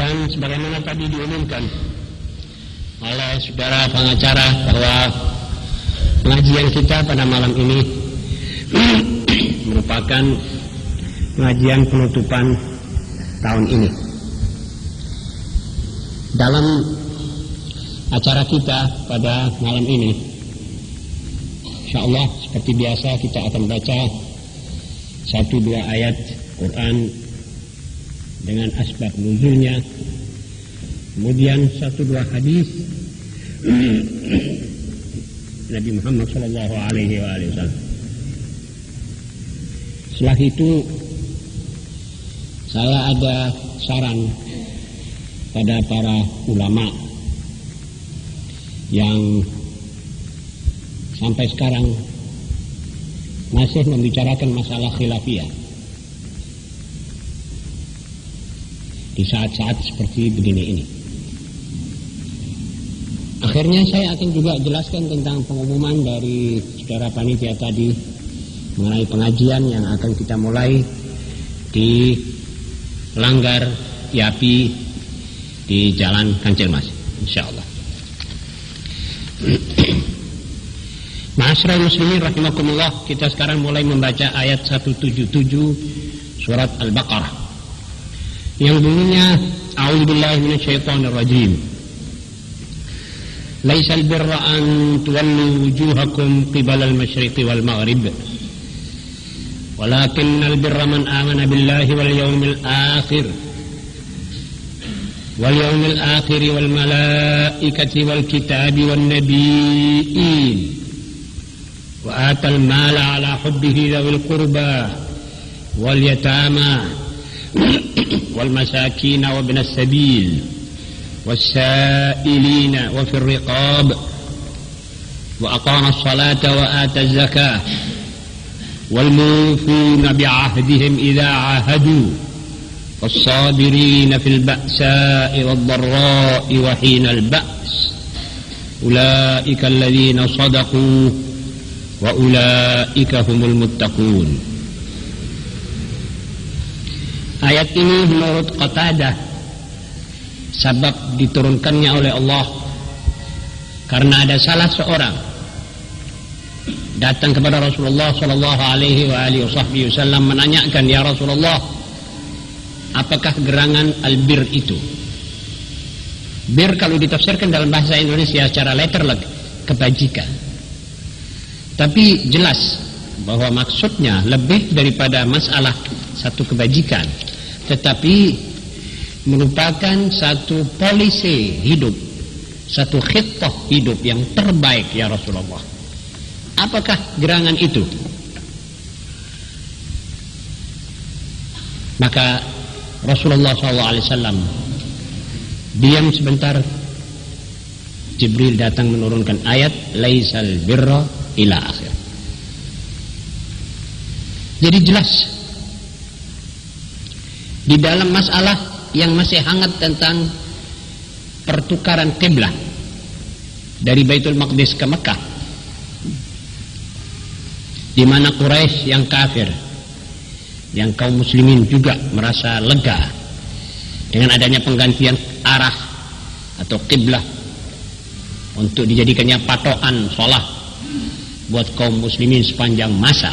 Dan sebagaimana tadi diumumkan oleh saudara pengacara bahwa pengajian kita pada malam ini merupakan pengajian penutupan tahun ini. Dalam acara kita pada malam ini, insyaallah seperti biasa kita akan baca 1-2 ayat Quran dengan asbab nuzulnya, kemudian 1-2 hadis Nabi Muhammad sallallahu alaihi wasallam. Setelah itu saya ada saran pada para ulama yang sampai sekarang masih membicarakan masalah khilafiyah di saat-saat seperti begini ini. Akhirnya saya akan juga jelaskan tentang pengumuman dari saudara panitia tadi mengenai pengajian yang akan kita mulai di Langgar Yapi di Jalan Kancilmas, insyaallah. Ma'asyiral muslimin rahimakumullah, kita sekarang mulai membaca ayat 177 surat Al-Baqarah yang bunyinya a'udzubillahi minasyaitonir rajim. Laisal birra an tuwallu wujuhakum qibalal masyriqi wal maghrib walakinnal birra man amana billahi wal yawmil akhir wal malaikati wal kitabi wan nabiyyin wa atal mala ala hubbihi dhawil qurba wal yatama wal masakin wa ibnas sabil والسائلين وفي الرقاب وأقام الصلاة وآتى الزكاة والموفون بعهدهم إذا عاهدوا والصابرين في البأساء والضراء وحين البأس أولئك الذين صدقوا وأولئك هم المتقون. Ayat ini menurut Qatadah sabab diturunkannya oleh Allah karena ada salah seorang datang kepada Rasulullah sallallahu alaihi wasallam menanyakan, ya Rasulullah, apakah gerangan albir itu? Bir kalau ditafsirkan dalam bahasa Indonesia secara letterlek kebajikan, tapi jelas bahwa maksudnya lebih daripada masalah satu kebajikan, tetapi merupakan satu polisi hidup, satu khitah hidup yang terbaik, ya Rasulullah. Apakah gerangan itu? Maka Rasulullah SAW diam sebentar. Jibril datang menurunkan ayat laisal birra ila akhir. Jadi jelas di dalam masalah yang masih hangat tentang pertukaran kiblat dari Baitul Maqdis ke Mekah, di mana Quraisy yang kafir, yang kaum muslimin juga merasa lega dengan adanya penggantian arah atau kiblat untuk dijadikannya patokan sholat buat kaum muslimin sepanjang masa.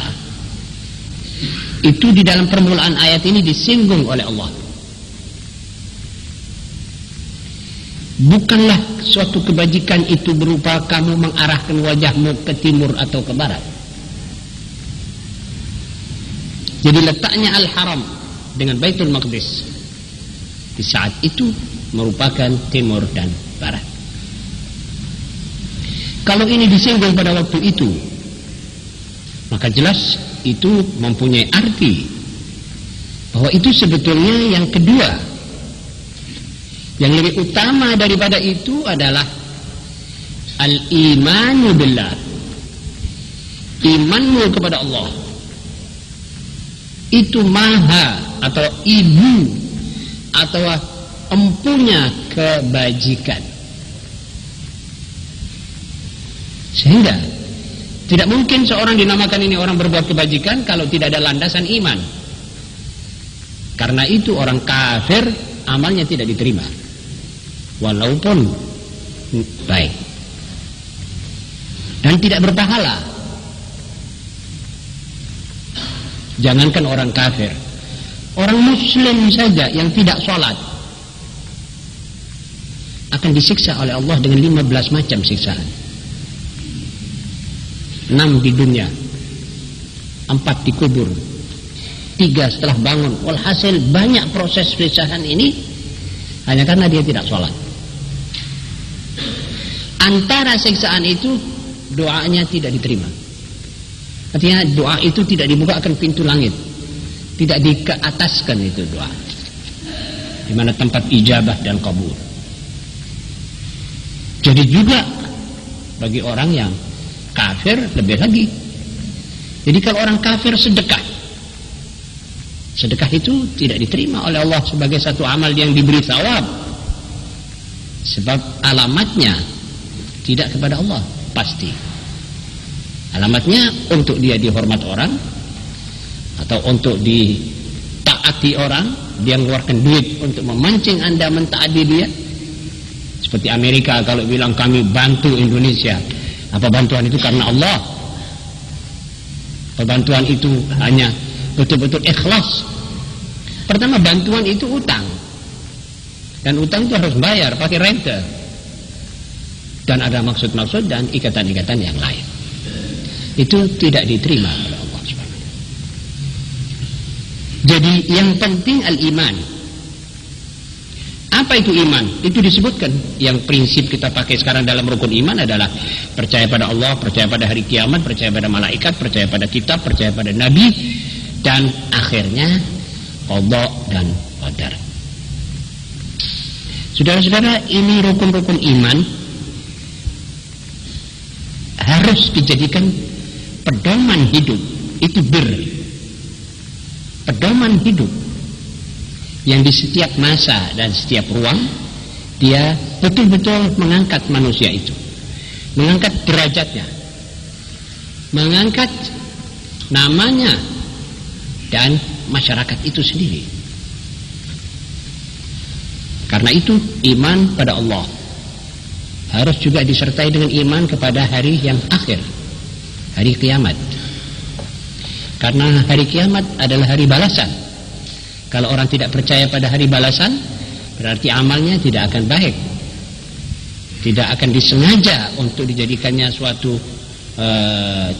Itu di dalam permulaan ayat ini disinggung oleh Allah. Bukanlah suatu kebajikan itu berupa kamu mengarahkan wajahmu ke timur atau ke barat. Jadi letaknya Al-Haram dengan Baitul Maqdis di saat itu merupakan timur dan barat. Kalau ini disinggung pada waktu itu, maka jelas itu mempunyai arti bahwa itu sebetulnya yang kedua. Yang lebih utama daripada itu adalah al-imanu billah, imanmu kepada Allah. Itu maha atau ibu atau empunya kebajikan. Sehingga tidak mungkin seorang dinamakan ini orang berbuat kebajikan kalau tidak ada landasan iman. Karena itu orang kafir amalnya tidak diterima walaupun baik, dan tidak berpahala. Jangankan orang kafir, orang muslim saja yang tidak sholat akan disiksa oleh Allah dengan 15 macam siksaan. 6 di dunia, 4 di kubur, 3 setelah bangun. Walhasil banyak proses siksaan ini hanya karena dia tidak sholat. Antara siksaan itu doanya tidak diterima. Artinya doa itu tidak dibukakan pintu langit, tidak dikeataskan itu doa, di mana tempat ijabah dan kabul. Jadi juga bagi orang yang kafir lebih lagi. Jadi kalau orang kafir sedekah itu tidak diterima oleh Allah sebagai satu amal yang diberi thawab, sebab alamatnya tidak kepada Allah pasti. Alamatnya untuk dia dihormat orang atau untuk ditaati orang. Dia mengeluarkan duit untuk memancing Anda mentaati dia. Seperti Amerika kalau bilang kami bantu Indonesia, apa bantuan itu karena Allah? Bantuan itu hanya betul-betul ikhlas. Pertama, bantuan itu utang, dan utang itu harus bayar pakai rente, dan ada maksud-maksud dan ikatan-ikatan yang lain. Itu tidak diterima oleh Allah SWT. Jadi yang penting al-iman. Apa itu iman? Itu disebutkan. Yang prinsip kita pakai sekarang dalam rukun iman adalah percaya pada Allah, percaya pada hari kiamat, percaya pada malaikat, percaya pada kitab, percaya pada nabi, dan akhirnya qada dan qadar. Saudara-saudara, ini rukun-rukun iman harus dijadikan pedoman hidup. Itu pedoman hidup yang di setiap masa dan setiap ruang dia betul-betul mengangkat manusia itu, mengangkat derajatnya, mengangkat namanya dan masyarakat itu sendiri. Karena itu iman pada Allah harus juga disertai dengan iman kepada hari yang akhir, hari kiamat. Karena hari kiamat adalah hari balasan. Kalau orang tidak percaya pada hari balasan, berarti amalnya tidak akan baik, tidak akan disengaja untuk dijadikannya suatu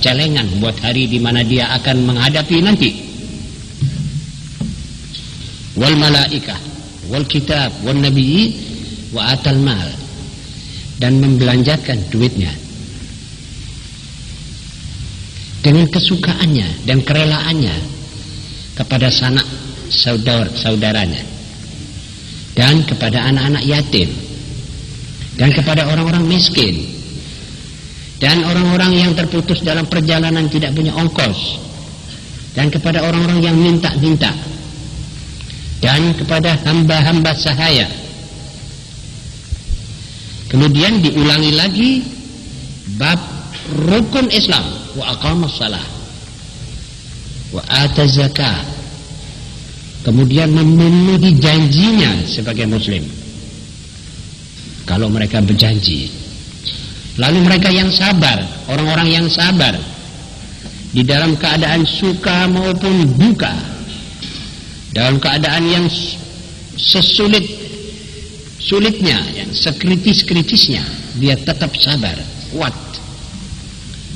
celengan buat hari di mana dia akan menghadapi nanti. Wal malaikah wal kitab wal nabiyyin wa atal mal, dan membelanjakan duitnya dengan kesukaannya dan kerelaannya kepada sanak saudaranya, dan kepada anak-anak yatim, dan kepada orang-orang miskin, dan orang-orang yang terputus dalam perjalanan tidak punya ongkos, dan kepada orang-orang yang minta-minta, dan kepada hamba-hamba sahaya. Kemudian diulangi lagi bab rukun Islam, wa aqamas shalah wa ataz zakah. Kemudian memenuhi janjinya sebagai muslim kalau mereka berjanji. Lalu mereka yang sabar, orang-orang yang sabar di dalam keadaan suka maupun duka, dalam keadaan yang sesulit-sulitnya, yang sekritis-kritisnya, dia tetap sabar, kuat.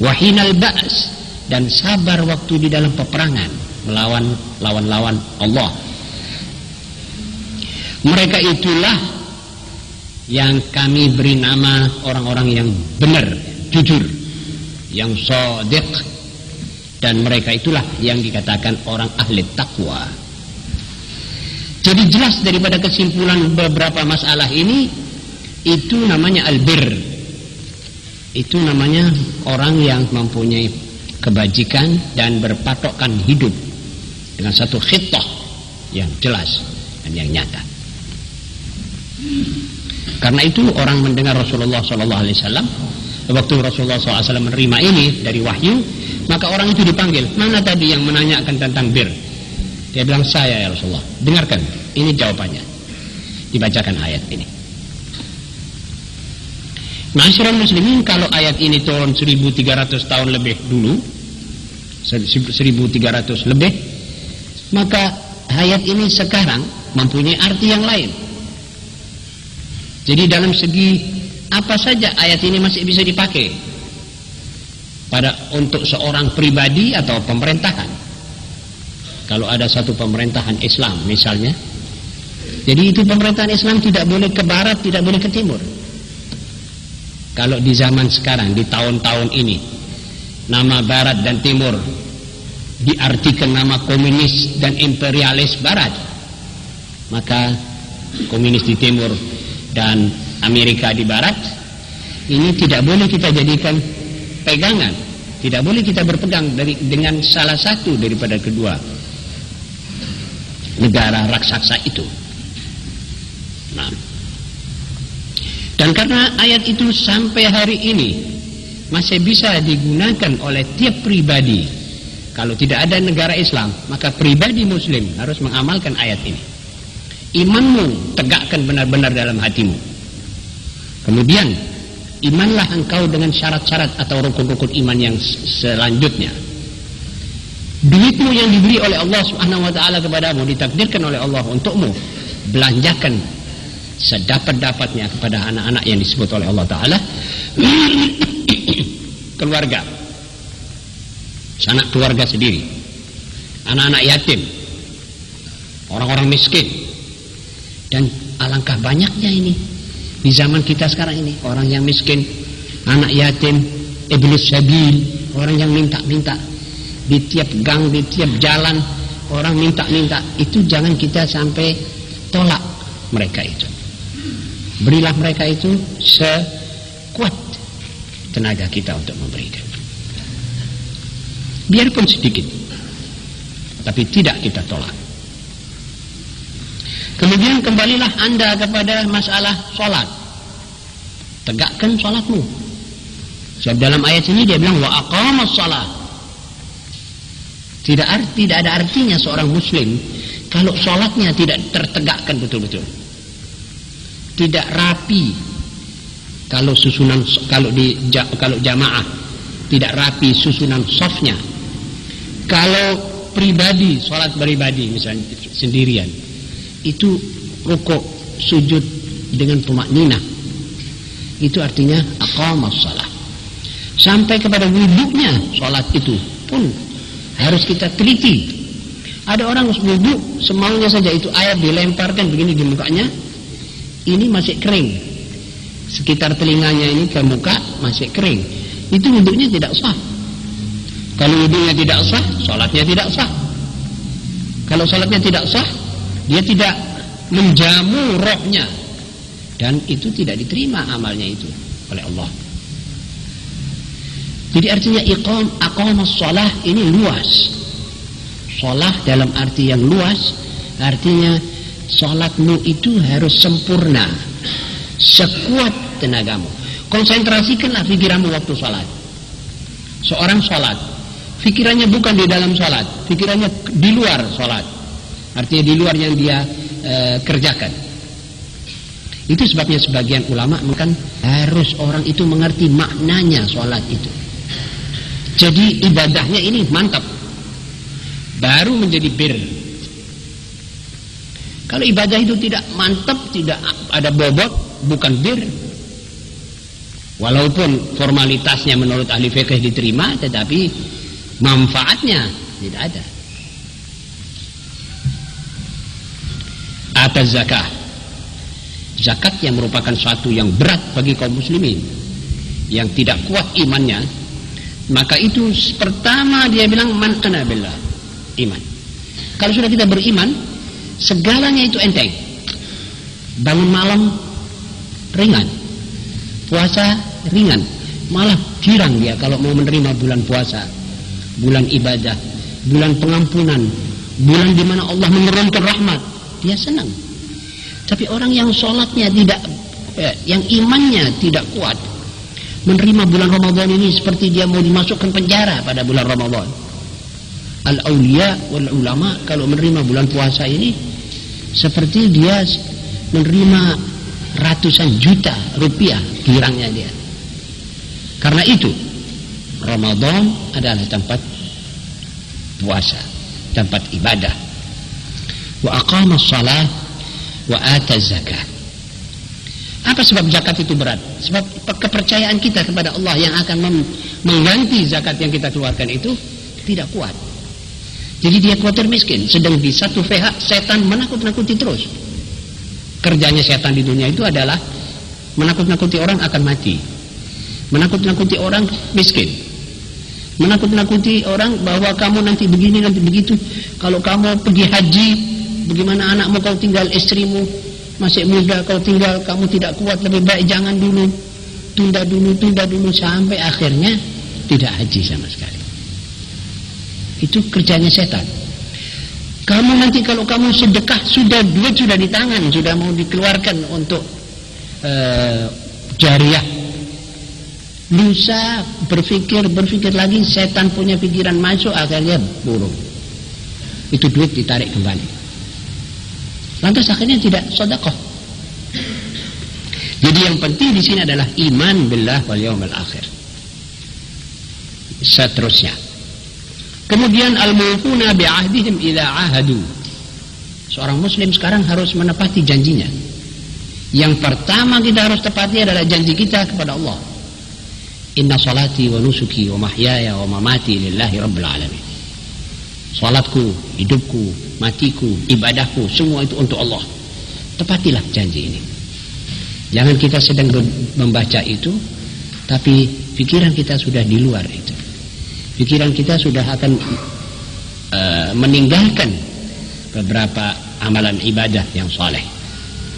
Wahinal ba's, dan sabar waktu di dalam peperangan melawan lawan-lawan Allah. Mereka itulah yang kami beri nama orang-orang yang benar, jujur, yang shadiq, dan mereka itulah yang dikatakan orang ahli taqwa. Jadi jelas daripada kesimpulan beberapa masalah ini, itu namanya albir. Itu namanya orang yang mempunyai kebajikan dan berpatokkan hidup dengan satu khitah yang jelas dan yang nyata. Karena itu orang mendengar Rasulullah SAW, waktu Rasulullah SAW menerima ini dari wahyu, maka orang itu dipanggil, mana tadi yang menanyakan tentang bir? Dia bilang, saya ya Rasulullah. Dengarkan, ini jawabannya. dibacakan ayat ini. Ma'asyiral muslimin, kalau ayat ini turun 1300 tahun lebih dulu, 1300 lebih, maka ayat ini sekarang mempunyai arti yang lain. Jadi dalam segi apa saja ayat ini masih bisa dipakai untuk seorang pribadi atau pemerintahan. Kalau ada satu pemerintahan Islam misalnya, jadi itu pemerintahan Islam tidak boleh ke barat, tidak boleh ke timur. Kalau di zaman sekarang, di tahun-tahun ini, nama barat dan timur diartikan nama komunis dan imperialis barat, maka komunis di timur dan Amerika di barat, ini tidak boleh kita jadikan pegangan, tidak boleh kita berpegang dengan salah satu daripada kedua negara raksasa itu. Nah, dan karena ayat itu sampai hari ini masih bisa digunakan oleh tiap pribadi, kalau tidak ada negara Islam, maka pribadi muslim harus mengamalkan ayat ini. Imanmu tegakkan benar-benar dalam hatimu. Kemudian imanlah engkau dengan syarat-syarat atau rukun-rukun iman yang selanjutnya. Duitmu yang diberi oleh Allah Subhanahu wa taala kepadamu, ditakdirkan oleh Allah untukmu, belanjakan sedapat-dapatnya kepada anak-anak yang disebut oleh Allah taala, keluarga, sanak keluarga sendiri, anak-anak yatim, orang-orang miskin. Dan alangkah banyaknya ini di zaman kita sekarang ini, orang yang miskin, anak yatim, iblis sabil, orang yang minta-minta di tiap gang, di tiap jalan, orang minta-minta. Itu jangan kita sampai tolak mereka itu. Berilah mereka itu sekuat tenaga kita untuk memberikan, biarpun sedikit, tapi tidak kita tolak. Kemudian kembalilah anda kepada masalah sholat. Tegakkan sholatmu. Sebab dalam ayat ini dia bilang wa aqamas sholat. Tidak ada artinya seorang muslim kalau sholatnya tidak tertegakkan betul-betul, tidak rapi. Kalau jamaah tidak rapi susunan safnya. Kalau pribadi, sholat pribadi misalnya sendirian, itu rukuk sujud dengan tumakninah, itu artinya aqamas shalah. Sampai kepada wuduknya sholat itu pun harus kita teliti. Ada orang wuduk semaunya saja, itu air dilemparkan begini di mukanya, ini masih kering, sekitar telinganya ini ke muka masih kering, itu wuduknya tidak sah. Kalau wuduknya tidak sah, sholatnya tidak sah. Kalau sholatnya tidak sah, dia tidak menjamu rohnya, dan itu tidak diterima amalnya itu oleh Allah. Jadi artinya aqamas shalah ini luas. Shalah dalam arti yang luas artinya salatmu itu harus sempurna, sekuat tenagamu. Konsentrasikanlah pikiranmu waktu salat. Seorang salat, pikirannya bukan di dalam salat, pikirannya di luar salat. Artinya di luar yang dia kerjakan. Itu sebabnya sebagian ulama mengatakan harus orang itu mengerti maknanya sholat itu. Jadi ibadahnya ini mantap, baru menjadi bir. Kalau ibadah itu tidak mantap, tidak ada bobot, bukan bir. Walaupun formalitasnya menurut ahli fikih diterima, tetapi manfaatnya tidak ada. Atas zakah, zakat yang merupakan suatu yang berat bagi kaum muslimin yang tidak kuat imannya, maka itu pertama dia bilang man ana billah, iman. Kalau sudah kita beriman, segalanya itu enteng. Bangun malam ringan, puasa ringan, malah girang dia kalau mau menerima bulan puasa, bulan ibadah, bulan pengampunan, bulan di mana Allah menurunkan rahmat. Dia senang. Tapi orang yang sholatnya tidak, yang imannya tidak kuat, menerima bulan Ramadan ini seperti dia mau dimasukkan penjara pada bulan Ramadan. Al-awliya wal ulama kalau menerima bulan puasa ini seperti dia menerima ratusan juta rupiah girangnya dia. Karena itu Ramadan adalah tempat puasa, tempat ibadah. Wa aqama shalah wa ata zakat. Apa sebab zakat itu berat? Sebab kepercayaan kita kepada Allah yang akan mengganti zakat yang kita keluarkan itu tidak kuat. Jadi dia khawatir miskin. Sedang di satu pihak setan menakut-nakuti terus. Kerjanya setan di dunia itu adalah menakut-nakuti orang akan mati, menakut-nakuti orang miskin, menakut-nakuti orang bahwa kamu nanti begini, nanti begitu. Kalau kamu pergi haji, bagaimana anakmu, kau tinggal istrimu masih muda, kau tinggal, kamu tidak kuat, lebih baik jangan dulu, tunda dulu, sampai akhirnya tidak haji sama sekali. Itu kerjanya setan. Kamu nanti kalau kamu sedekah, sudah duit sudah di tangan, sudah mau dikeluarkan untuk jariah, lusa berpikir lagi, setan punya pikiran masuk, akhirnya burung. Itu duit ditarik kembali. Lantas akhirnya tidak sedekah. Jadi yang penting di sini adalah iman billah wal yaumil akhir. Seterusnya. Kemudian al-mufuna bi'ahdihim idza ahadu. Seorang muslim sekarang harus menepati janjinya. Yang pertama kita harus tepati adalah janji kita kepada Allah. Inna salati wa nusuki wa mahyaya wa mamati lillahi rabbil alamin. Salatku, hidupku, matiku, ibadahku, semua itu untuk Allah. Tepatilah janji ini. Jangan kita sedang membaca itu, tapi pikiran kita sudah di luar itu. Pikiran kita sudah akan meninggalkan beberapa amalan ibadah yang soleh,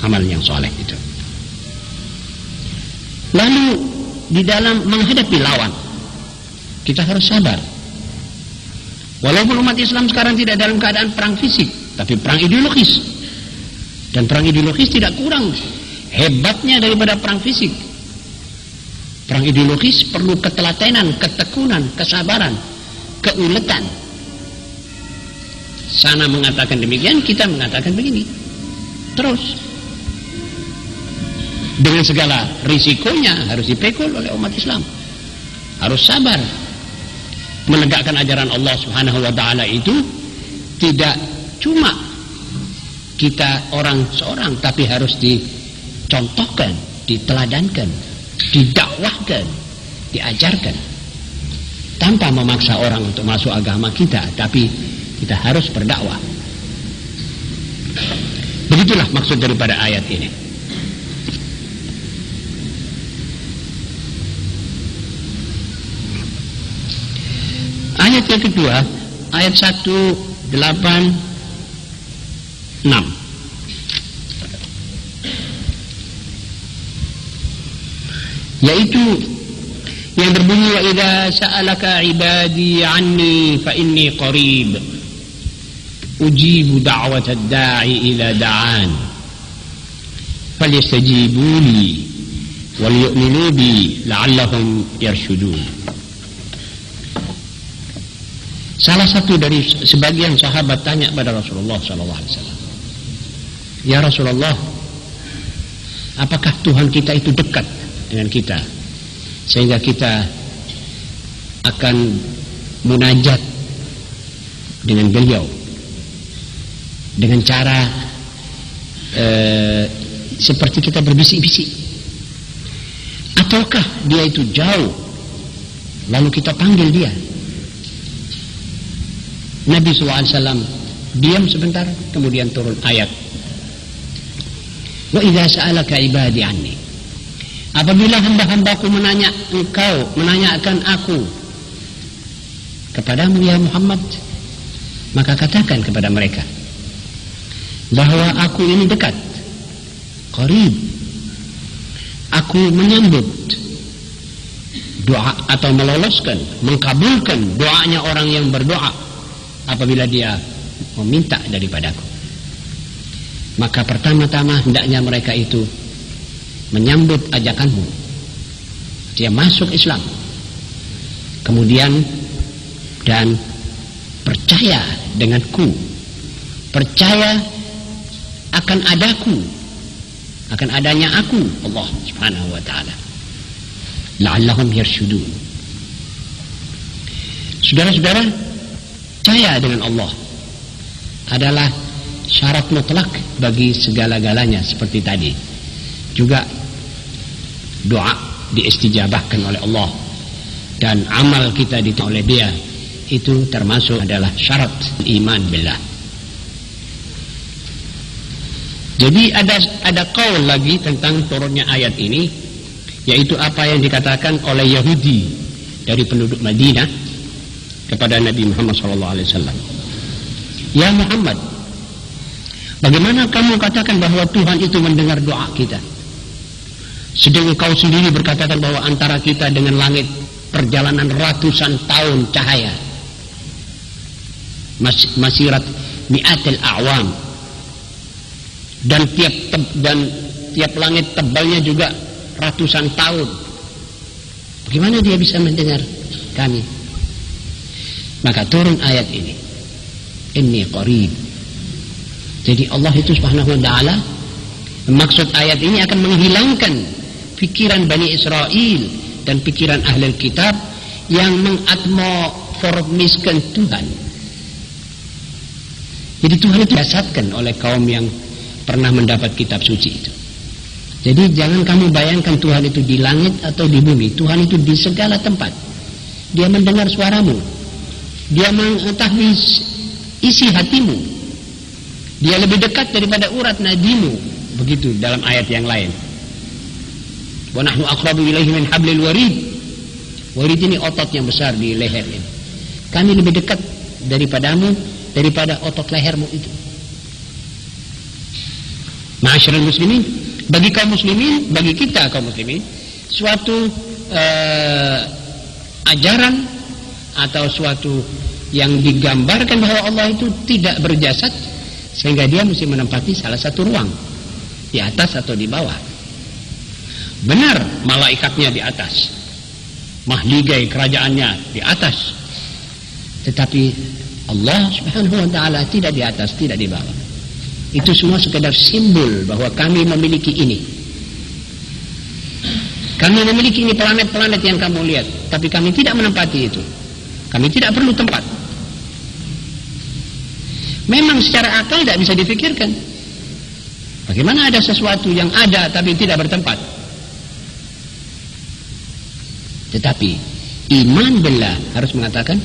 amalan yang soleh itu. Lalu di dalam menghadapi lawan, kita harus sabar. Walaupun umat Islam sekarang tidak dalam keadaan perang fisik, tapi perang ideologis. Dan perang ideologis tidak kurang hebatnya daripada perang fisik. Perang ideologis perlu ketelatenan, ketekunan, kesabaran, keuletan. Sana mengatakan demikian, kita mengatakan begini. Terus. Dengan segala risikonya harus dipikul oleh umat Islam. Harus sabar. Menegakkan ajaran Allah Subhanahu wa taala itu tidak cuma kita orang seorang, tapi harus dicontohkan, diteladankan, didakwahkan, diajarkan. Tanpa memaksa orang untuk masuk agama kita, tapi kita harus berdakwah. Begitulah maksud daripada ayat ini. Ayat yang kedua, ayat 186, yaitu yang berbunyi wa idza sa'alaka ibadi anni fa inni qarib ujibu da'watad da'i idza da'an falyastajibu li wal yu'minu bi la'allahum yarshudun. Salah satu dari sebagian sahabat tanya pada Rasulullah SAW, ya Rasulullah, apakah Tuhan kita itu dekat dengan kita sehingga kita akan munajat dengan beliau dengan cara seperti kita berbisik-bisik, ataukah dia itu jauh lalu kita panggil dia? Nabi SAW diam sebentar, kemudian turun ayat. Wa idza sa'alaka ibadi anni. Apabila hamba-hambaku menanyakan aku kepadamu ya Muhammad, maka katakan kepada mereka bahwa aku ini dekat, qarib. Aku menyambut doa atau meloloskan, mengkabulkan doanya orang yang berdoa apabila dia meminta daripadaku. Maka pertama-tama hendaknya mereka itu menyambut ajakanmu, dia masuk Islam, kemudian dan percaya denganku, percaya akan adaku akan adanya aku, Allah Subhanahu wa taala. La'allahum yarshudun. Saudara-saudara, percaya dengan Allah adalah syarat mutlak bagi segala-galanya seperti tadi. Juga doa diistijabahkan oleh Allah dan amal kita diterima oleh Dia, itu termasuk adalah syarat iman billah. Jadi ada qaul lagi tentang turunnya ayat ini, yaitu apa yang dikatakan oleh Yahudi dari penduduk Madinah kepada Nabi Muhammad SAW. Ya Muhammad, bagaimana kamu katakan bahwa Tuhan itu mendengar doa kita, sedangkan kau sendiri berkatakan bahwa antara kita dengan langit perjalanan ratusan tahun cahaya, masirat mi'atil a'wam, dan tiap langit tebalnya juga ratusan tahun. Bagaimana dia bisa mendengar kami? Maka turun ayat ini, inni qarib. Jadi Allah itu Subhanahu wa ta'ala, maksud ayat ini akan menghilangkan pikiran Bani Israel dan pikiran ahli kitab yang mengatmoformiskan Tuhan. Jadi Tuhan itu diasatkan oleh kaum yang pernah mendapat kitab suci itu. Jadi jangan kamu bayangkan Tuhan itu di langit atau di bumi. Tuhan itu di segala tempat. Dia mendengar suaramu. Dia mengetahui isi hatimu. Dia lebih dekat daripada urat nadimu. Begitu dalam ayat yang lain. Wa nahnu aqrabu ilaihi min hablil warid. Warid ini otot yang besar di leher ini. Kami lebih dekat daripadamu daripada otot lehermu itu. Ma'asyiral muslimin, bagi kaum muslimin, bagi kita kaum muslimin, suatu ajaran atau suatu yang digambarkan bahwa Allah itu tidak berjasad, sehingga dia mesti menempati salah satu ruang, di atas atau di bawah. Benar, malaikatnya di atas, mahligai kerajaannya di atas, tetapi Allah Subhanahu wa ta'ala tidak di atas, tidak di bawah. Itu semua sekedar simbol bahwa kami memiliki ini. Kami memiliki ini planet-planet yang kamu lihat, tapi kami tidak menempati itu. Kami tidak perlu tempat. Memang secara akal tidak bisa difikirkan. Bagaimana ada sesuatu yang ada tapi tidak bertempat? Tetapi iman billah harus mengatakan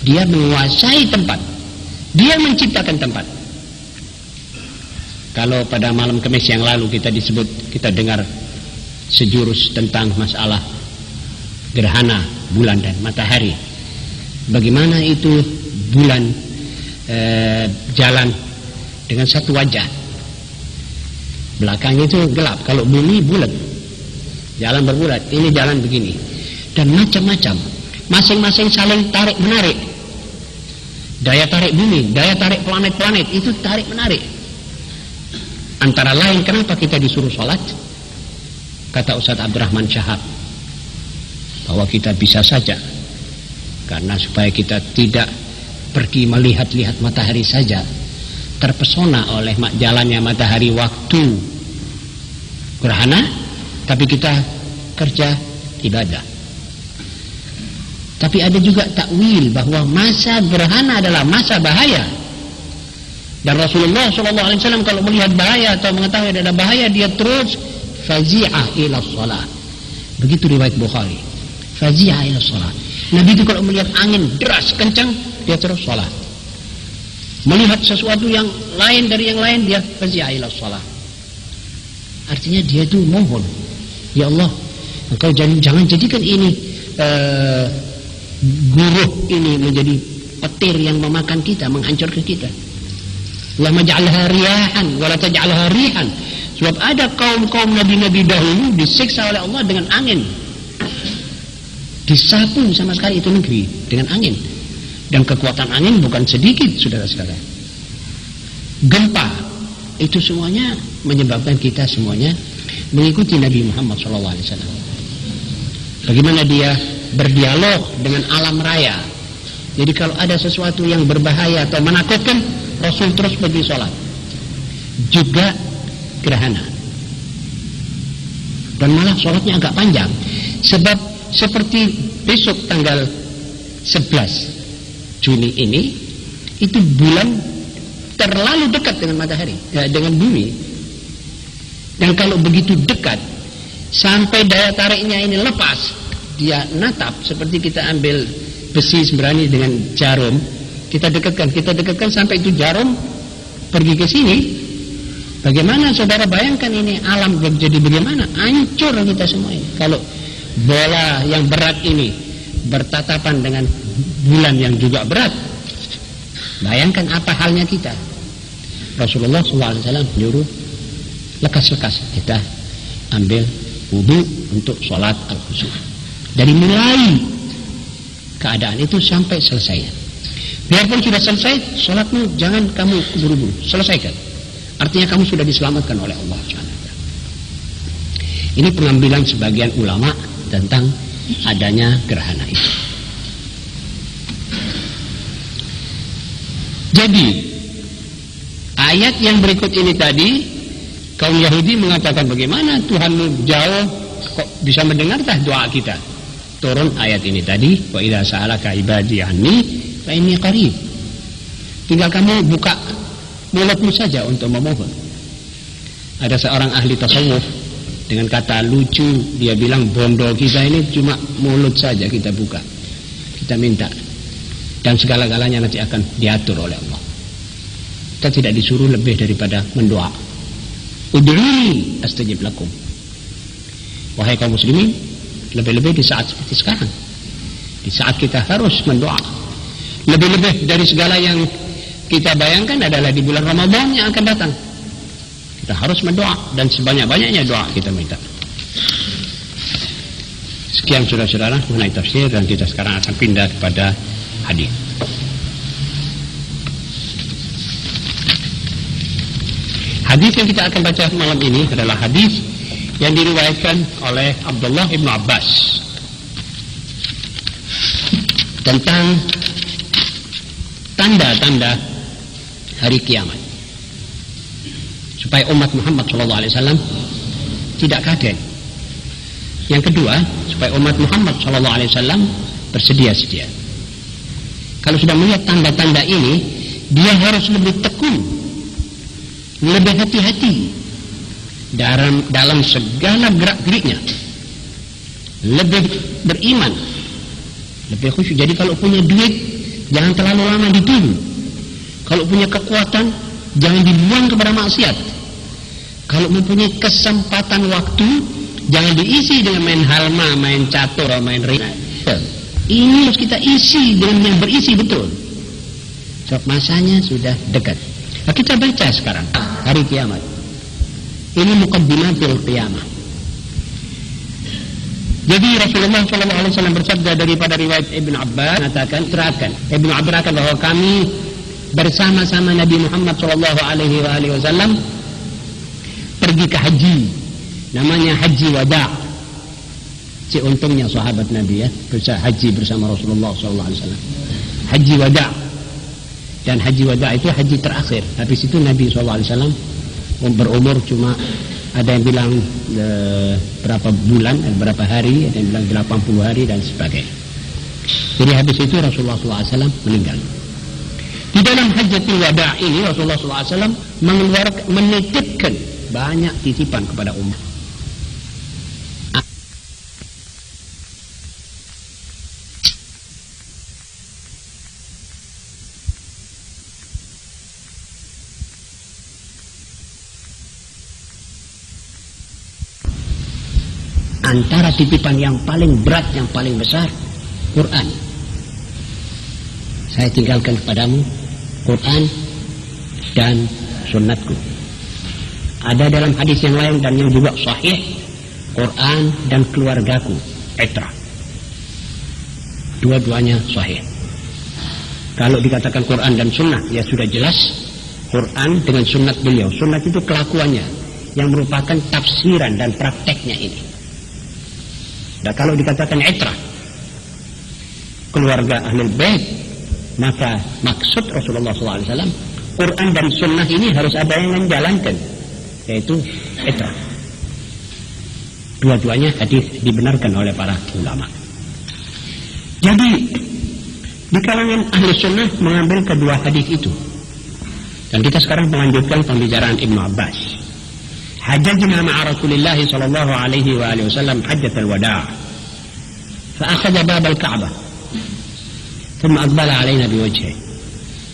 dia menguasai tempat. Dia menciptakan tempat. Kalau pada malam Kamis yang lalu kita dengar sejurus tentang masalah gerhana bulan dan matahari. Bagaimana itu bulan jalan dengan satu wajah. Belakangnya itu gelap. Kalau bumi bulat, jalan berbulat. Ini jalan begini. Dan macam-macam. Masing-masing saling tarik menarik. Daya tarik bumi, daya tarik planet-planet itu tarik menarik. Antara lain kenapa kita disuruh sholat? Kata Ustaz Abdurrahman Syahab bahwa kita bisa saja, karena supaya kita tidak pergi melihat-lihat matahari saja, terpesona oleh jalannya matahari waktu gerhana, tapi kita kerja ibadah. Tapi ada juga takwil bahwa masa gerhana adalah masa bahaya. Dan Rasulullah SAW kalau melihat bahaya atau mengetahui ada bahaya, dia terus fazi'ah ila shalah. Begitu riwayat Bukhari. Fazi'ah ila shalah. Nabi itu kalau melihat angin deras kencang, dia terus shalah. Melihat sesuatu yang lain dari yang lain, dia fazi'ah ila shalah. Artinya dia itu mohon, ya Allah, engkau jangan jadikan ini guruh ini menjadi petir yang memakan kita, menghancurkan kita. Allahumma ja'alha riyahan wa la taj'alha rihan. Sebab ada kaum-kaum nabi-nabi dahulu disiksa oleh Allah dengan angin. Disapu sama sekali itu negeri dengan angin. Dan kekuatan angin bukan sedikit, saudara-saudara. Gempa itu semuanya menyebabkan kita semuanya mengikuti Nabi Muhammad SAW. Bagaimana dia berdialog dengan alam raya. Jadi kalau ada sesuatu yang berbahaya atau menakutkan, Rasul terus pergi sholat. Juga gerhana. dan malah sholatnya agak panjang. Sebab seperti besok tanggal 11 Juni ini, itu bulan terlalu dekat dengan matahari, dengan bumi. Dan kalau begitu dekat, sampai daya tariknya ini lepas, dia natap seperti kita ambil besi sembrani dengan jarum, kita dekatkan sampai itu jarum pergi ke sini. Bagaimana saudara bayangkan ini alam jadi bagaimana? Hancur kita semua ini. Kalau bola yang berat ini bertatapan dengan bulan yang juga berat, bayangkan apa halnya kita. Rasulullah SAW menyuruh lekas-lekas kita ambil wudu untuk sholat al-khusuf. Dari mulai keadaan itu sampai selesai. Biarpun sudah selesai, sholatmu jangan kamu buru-buru, selesaikan. Artinya kamu sudah diselamatkan oleh Allah SWT. Ini pengambilan sebagian ulama tentang adanya gerhana itu. Jadi ayat yang berikut ini tadi, kaum Yahudi mengatakan bagaimana Tuhanmu jauh kok bisa mendengarkah doa kita? Turun ayat ini tadi, wa idza sa'alaka ibadi anni fa inni qarib. Tinggal kamu buka mulutmu saja untuk memohon. Ada seorang ahli tasawuf dengan kata lucu, dia bilang bondo kita ini cuma mulut saja kita buka, kita minta, dan segala-galanya nanti akan diatur oleh Allah. Kita tidak disuruh lebih daripada mendoa. Ud'uni astajib lakum. Wahai kaum muslimin, lebih-lebih di saat seperti sekarang, di saat kita harus mendoa, lebih-lebih dari segala yang kita bayangkan adalah di bulan Ramadan yang akan datang. Kita harus mendoa, dan sebanyak-banyaknya doa kita minta. Sekian saudara-saudara mengenai tafsir, dan kita sekarang akan pindah kepada hadis. Hadis yang kita akan baca malam ini adalah hadis yang diriwayatkan oleh Abdullah ibn Abbas tentang tanda-tanda hari kiamat, supaya umat Muhammad SAW tidak kaget. Yang kedua, supaya umat Muhammad SAW bersedia-sedia. Kalau sudah melihat tanda-tanda ini, dia harus lebih tekun, lebih hati-hati dalam segala gerak-geriknya, lebih beriman, lebih khusyuk. Jadi kalau punya duit, jangan terlalu lama ditunggu. Kalau punya kekuatan, jangan dibuang kepada maksiat. Kalau mempunyai kesempatan waktu, jangan diisi dengan main halma, main catur, main ringan. Ini harus kita isi dengan yang berisi betul. Sebab masanya sudah dekat. Nah, kita baca sekarang hari kiamat. Ini muqaddimatul qiyamah. Jadi Rasulullah SAW bersabda daripada riwayat Ibn Abbas mengatakan, Ibn Abbas berkata bahwa kami bersama-sama Nabi Muhammad SAW pergi ke haji, namanya haji wada. Untungnya sahabat Nabi ya, haji bersama Rasulullah SAW. Haji wada, dan haji wada itu haji terakhir. Habis itu Nabi SAW berumur cuma, ada yang bilang berapa bulan, berapa hari, ada yang bilang 80 hari dan sebagainya. Jadi habis itu Rasulullah SAW meninggal. Di dalam hajatul wada ini Rasulullah SAW menitipkan banyak titipan kepada umat. Antara titipan yang paling berat, yang paling besar, Quran. Saya tinggalkan kepadamu Quran dan sunnatku. Ada dalam hadis yang lain dan yang juga sahih, Quran dan keluargaku, etra. Dua-duanya sahih. Kalau dikatakan Quran dan sunnah, ya sudah jelas Quran dengan sunnat beliau. Sunnat itu kelakuannya, yang merupakan tafsiran dan prakteknya ini. Dan kalau dikatakan etra, keluarga Ahlul Bait, maka maksud Rasulullah SAW, Quran dan sunnah ini harus ada yang menjalankan, yaitu etra. Dua-duanya hadis dibenarkan oleh para ulama. Jadi di kalangan ahli sunnah mengambil kedua hadis itu. Dan kita sekarang melanjutkan pembicaraan Ibnu Abbas. Hajjajna ma'a Rasulillah sallallahu alaihi wa alihi wasallam hajjatul wada'. Fa akhadha bab al-Ka'bah. Thumma aqbala alaina biwajhihi.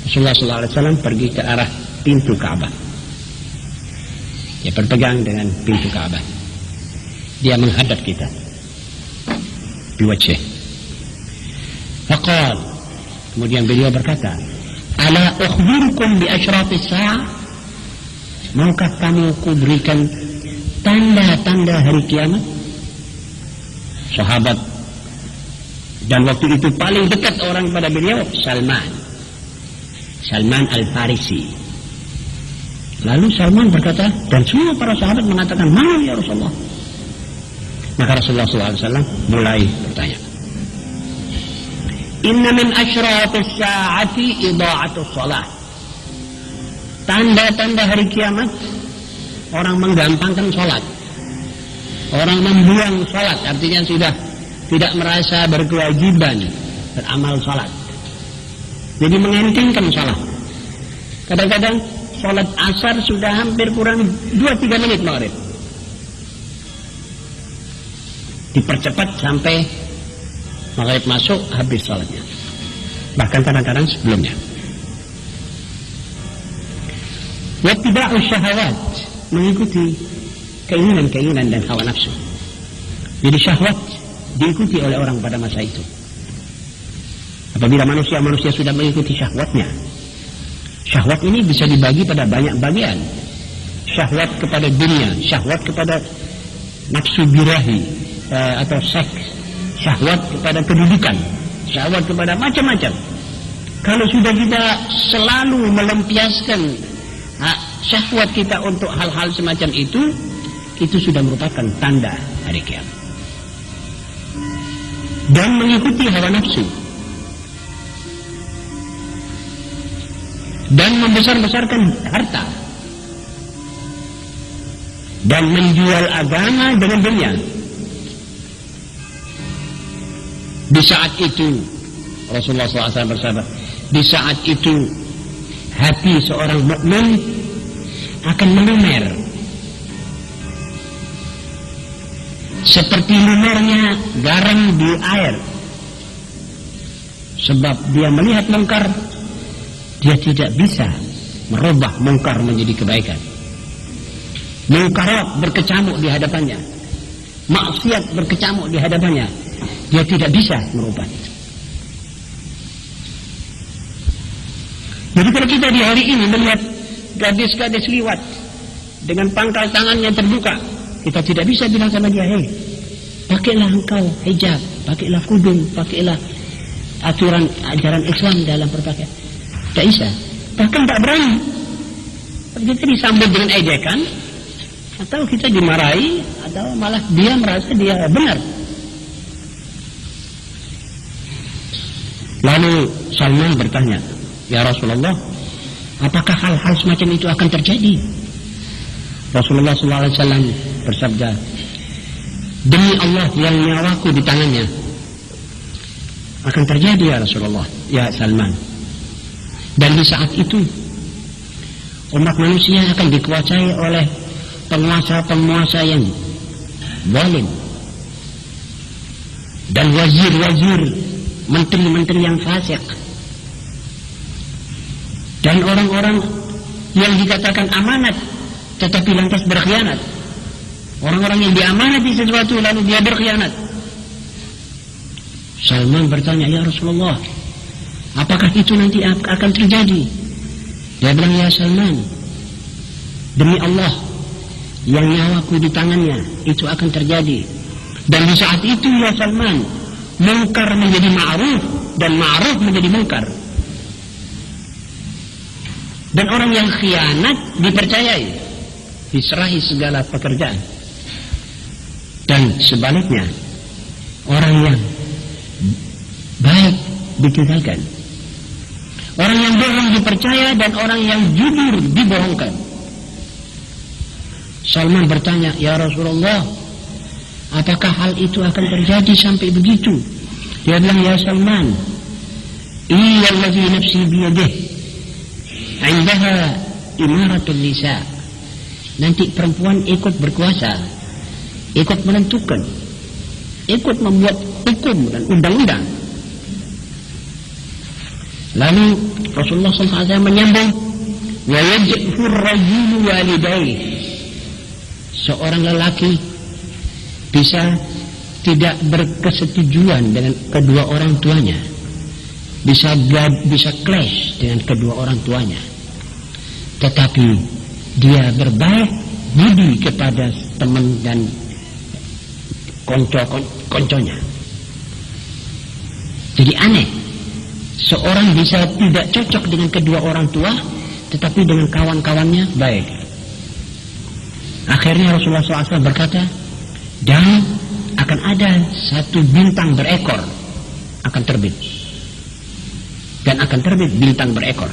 Rasulullah sallallahu alaihi wasallam pergi ke arah pintu Ka'bah. Dia berpegang dengan pintu Ka'bah. Dia menghadap kita biwajh. Faqal, kemudian beliau berkata, ala ukhbirukum bi asyrafis sa'ah, maukah kamu kuberikan tanda-tanda hari kiamat? Sahabat, dan waktu itu paling dekat orang pada beliau Salman Al-Farisi. Lalu Salman berkata, dan semua para sahabat mengatakan, mana ya Rasulullah? Maka Rasulullah SAW mulai bertanya, inna min asyrafis sa'ati idha'atus shalah. Tanda-tanda hari kiamat, orang menggampangkan sholat, orang membuang sholat, artinya sudah tidak merasa berkewajiban beramal sholat, jadi mengentengkan sholat. Kadang-kadang sholat asar sudah hampir kurang 2-3 menit maghrib, dipercepat sampai maghrib masuk habis sholatnya, bahkan kadang-kadang sebelumnya. Wattiba'us syahawat, mengikuti keinginan-keinginan dan hawa nafsu. Jadi syahwat diikuti oleh orang pada masa itu. Apabila manusia sudah mengikuti syahwatnya, syahwat ini bisa dibagi pada banyak bagian. Syahwat kepada dunia, syahwat kepada nafsu birahi atau seks, syahwat kepada kedudukan, syahwat kepada macam-macam. Kalau sudah kita selalu melampiaskan syahwat kita untuk hal-hal semacam itu sudah merupakan tanda hari kiamat. Dan mengikuti hawa nafsu, dan membesar-besarkan harta, dan menjual agama dengan dunia. Di saat itu Rasulullah SAW bersabda, di saat itu hati seorang mukmin akan melumer seperti lumernya garam di air, sebab dia melihat mungkar, dia tidak bisa merubah mungkar menjadi kebaikan. Mungkarat berkecamuk di hadapannya, maksiat berkecamuk di hadapannya, dia tidak bisa merubah itu. Jadi kalau kita di hari ini melihat gadis-gadis liwat dengan pangkal tangannya terbuka, kita tidak bisa bilang sama dia, hei, pakailah engkau hijab, pakailah kudung, pakailah aturan ajaran Islam dalam berpakaian. Tidak bisa, bahkan tak berani. Kita disambut dengan ejekan, atau kita dimarahi, atau malah dia merasa dia benar. Lalu Salman bertanya, ya Rasulullah, apakah hal-hal semacam itu akan terjadi? Rasulullah SAW bersabda, demi Allah yang nyawaku di tangannya, akan terjadi ya Rasulullah, ya Salman. Dan di saat itu umat manusia akan dikuasai oleh penguasa-penguasa yang zalim, dan wazir-wazir, menteri-menteri yang fasik, dan orang-orang yang dikatakan amanat tetapi lantas berkhianat. Orang-orang yang diamanati sesuatu lalu dia berkhianat. Salman bertanya, ya Rasulullah, apakah itu nanti akan terjadi? Dia bilang, ya Salman, demi Allah yang nyawaku di tangannya, itu akan terjadi. Dan di saat itu ya Salman, mungkar menjadi ma'ruf dan ma'ruf menjadi mungkar. Dan orang yang khianat dipercayai, diserahi segala pekerjaan. Dan sebaliknya, orang yang baik ditinggalkan. Orang yang bohong dipercaya dan orang yang jujur dibohongkan. Salman bertanya, ya Rasulullah, apakah hal itu akan terjadi sampai begitu? Dia bilang, ya Salman, iyallazi nafsi biyadih, indaha imaratul nisa. Nanti perempuan ikut berkuasa, ikut menentukan, ikut membuat hukum dan undang-undang. Lalu Rasulullah SAW menyambung, wa yaj'fur rajulu walidayhi. Seorang lelaki bisa tidak berkesetujuan dengan kedua orang tuanya, bisa clash dengan kedua orang tuanya, tetapi dia berbaik budi kepada teman dan konconya. Jadi aneh, seorang bisa tidak cocok dengan kedua orang tua, tetapi dengan kawan-kawannya baik. Akhirnya Rasulullah SAW berkata, dan akan ada satu bintang berekor akan terbit, dan akan terbit bintang berekor.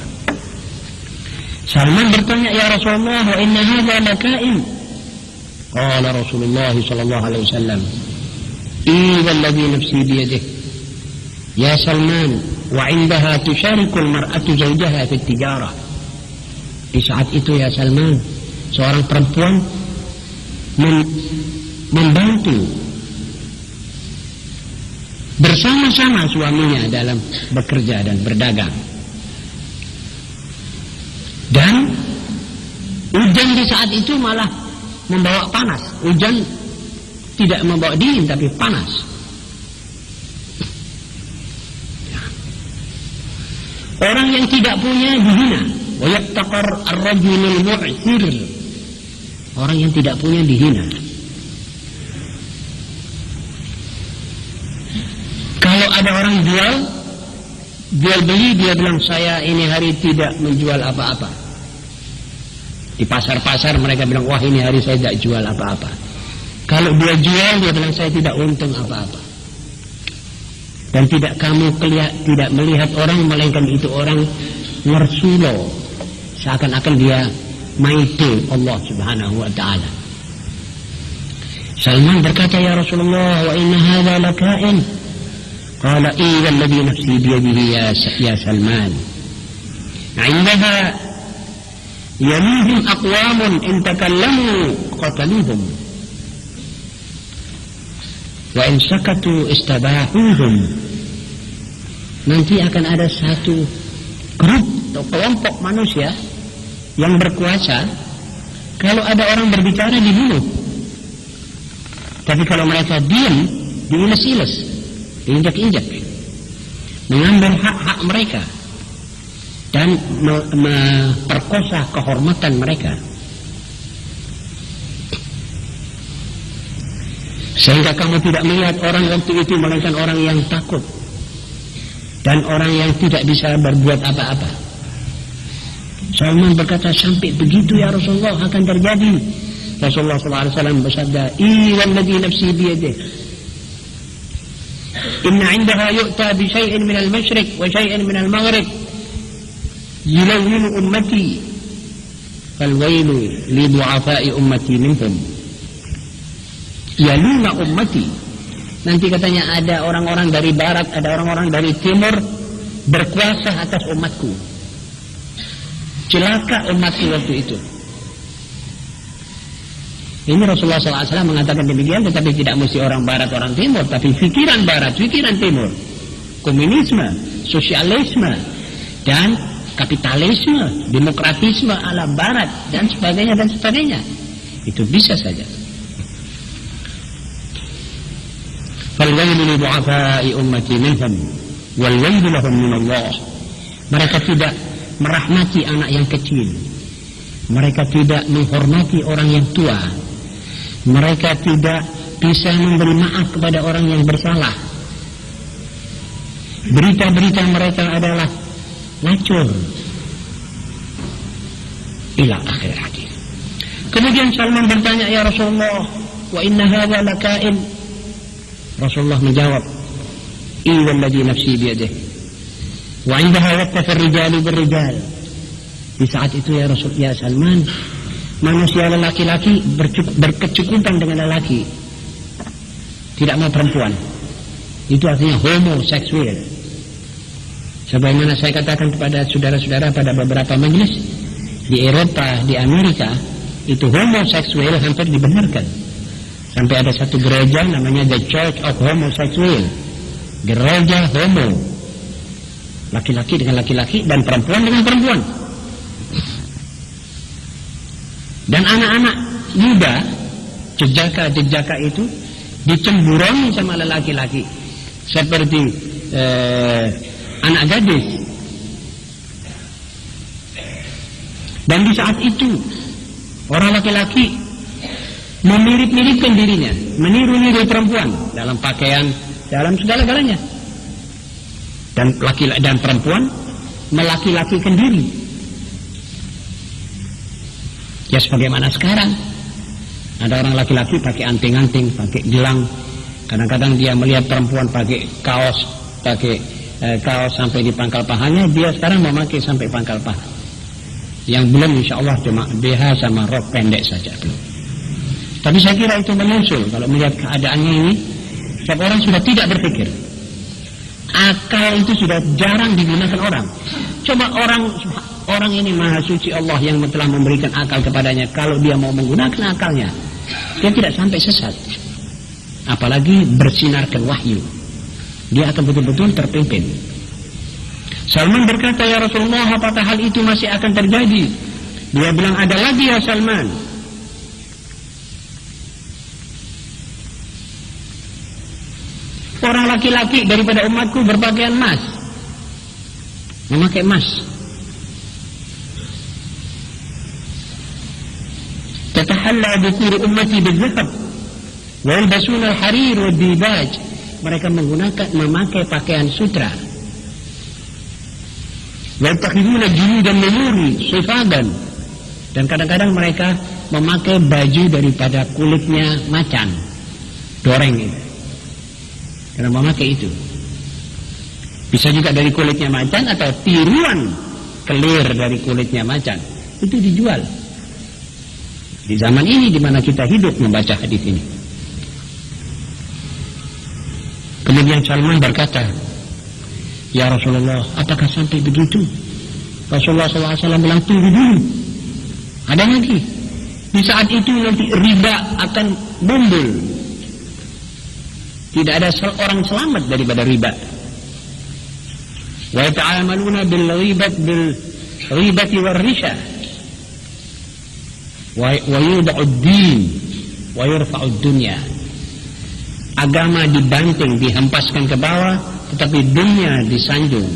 Salman bertanya, ya Rasulullah, wa inna hadha lakaim. Qala Rasulullah sallallahu alaihi wasallam, walladhi nafsi biyadih, ya Salman, wa indaha tusyarikul mar'atu zawjaha fi tijarah. Di saat itu ya Salman, seorang perempuan membantu bersama-sama suaminya dalam bekerja dan berdagang. Dan hujan di saat itu malah membawa panas. Hujan tidak membawa dingin tapi panas. Orang yang tidak punya dihina. Wa yattaqar ar-rajulul mu'sir. Orang yang tidak punya dihina. Kalau ada orang jual beli, dia bilang, saya ini hari tidak menjual apa-apa. Di pasar-pasar mereka bilang, wah ini hari saya tidak jual apa-apa. Kalau dia jual, dia bilang, saya tidak untung apa-apa. Dan tidak tidak melihat orang, melainkan itu orang ngersulo, seakan-akan dia maite Allah subhanahu wa ta'ala. Salman berkata, ya Rasulullah, wa inna hadha lakain. Qala walladhi nafsi biyadihi ya Salman, indaha yamihim aqwamun in takallamu qataluhum wa in sakatu istabahuhum. Nanti akan ada satu grup atau kelompok manusia yang berkuasa, kalau ada orang berbicara dibunuh, tapi kalau mereka diam diiles-iles, diinjak-injak, mengambil hak-hak mereka dan memperkosa kehormatan mereka, sehingga kamu tidak melihat orang waktu itu melainkan orang yang takut dan orang yang tidak bisa berbuat apa-apa. Salman berkata, sampai begitu ya Rasulullah akan terjadi. Rasulullah SAW bersabda, walladhi nafsi biyadih, inna indaha yu'ta bi syai'in min al-masyriq wa syai'in min al-maghrib yulawwinu ummati falwailu li du'afa'i ummati minhum yaluna ummati. Nanti katanya ada orang-orang dari barat, ada orang-orang dari timur berkuasa atas umatku. Celaka umatku waktu itu. Ini Rasulullah SAW mengatakan demikian, tetapi tidak mesti orang barat, orang timur, tapi pikiran barat, pikiran timur. Komunisme, sosialisme, dan kapitalisme, demokratisme ala barat, dan sebagainya, dan sebagainya. Itu bisa saja. فَالْوَيْلُ لِضُعَفَاءِ أُمَّتِي مِنْهُمْ وَالْوَيْلُ لَهُمْ مِنَ اللَّهِ. Mereka tidak merahmati anak yang kecil. Mereka tidak menghormati orang yang tua. Mereka tidak bisa memberi maaf kepada orang yang bersalah. Berita-berita mereka adalah lacur. Ila akhir hadis. Kemudian Salman bertanya, ya Rasulullah, wa inna hadha lakain. Rasulullah menjawab, walladhi nafsi biyadih, wa indaha yattafi ar-rijalu bir-rijal. Di saat itu ya Rasul, ya Salman, manusia lelaki-laki berkecukupan dengan lelaki. tidak mau perempuan. Itu artinya homoseksual. Sebagaimana saya katakan kepada saudara-saudara pada beberapa majelis, di Eropa, di Amerika, itu homoseksual hampir dibenarkan. Sampai ada satu gereja namanya The Church of Homosexual, gereja homo, laki-laki dengan laki-laki dan perempuan dengan perempuan. Dan anak-anak muda, jejaka itu dicemburangi sama laki-laki seperti anak gadis. Dan di saat itu orang laki-laki memirip-miripkan dirinya, meniru-niru perempuan dalam pakaian, dalam segala-galanya. Dan laki-laki dan perempuan melaki-lakikan diri. Ya sebagaimana sekarang ada orang laki-laki pakai anting-anting, pakai gelang. Kadang-kadang dia melihat perempuan pakai kaos sampai di pangkal pahanya, dia sekarang memakai sampai pangkal paha. Yang belum insya Allah cuma BH sama rok pendek saja belum. Tapi saya kira itu menyusul. Kalau melihat keadaannya ini, setiap orang sudah tidak berpikir. Akal itu sudah jarang digunakan orang. Coba orang ini maha suci Allah yang telah memberikan akal kepadanya. Kalau dia mau menggunakan akalnya, dia tidak sampai sesat. Apalagi bersinarkan wahyu, dia akan betul-betul terpimpin. Salman berkata, ya Rasulullah, apakah hal itu masih akan terjadi? Dia bilang, ada lagi ya Salman. Orang laki-laki daripada umatku berpakaian emas, memakai emas. Tatahalla dhukuru ummati bidzahab wa yalbasuna al-harir wa dibaj. Mereka memakai pakaian sutra. Wa yattakhiduna juludan numuri sifadan. Dan kadang-kadang mereka memakai baju daripada kulitnya macan, doreng itu. Karena memakai itu. Bisa juga dari kulitnya macan atau tiruan kelir dari kulitnya macan. Itu dijual. Di zaman ini di mana kita hidup membaca hadis ini. Kemudian Salman berkata, ya Rasulullah, apakah sampai begitu? Rasulullah SAW bilang, tunggu dulu. Ada lagi. Di saat itu nanti riba akan muncul. Tidak ada seorang selamat daripada riba. Wa yata'amaluna bil ghibati war risha. Wa yud'u ad-din wa yurfa'u ad-dunya. Agama dibanting, dihempaskan ke bawah, tetapi dunia disanjung.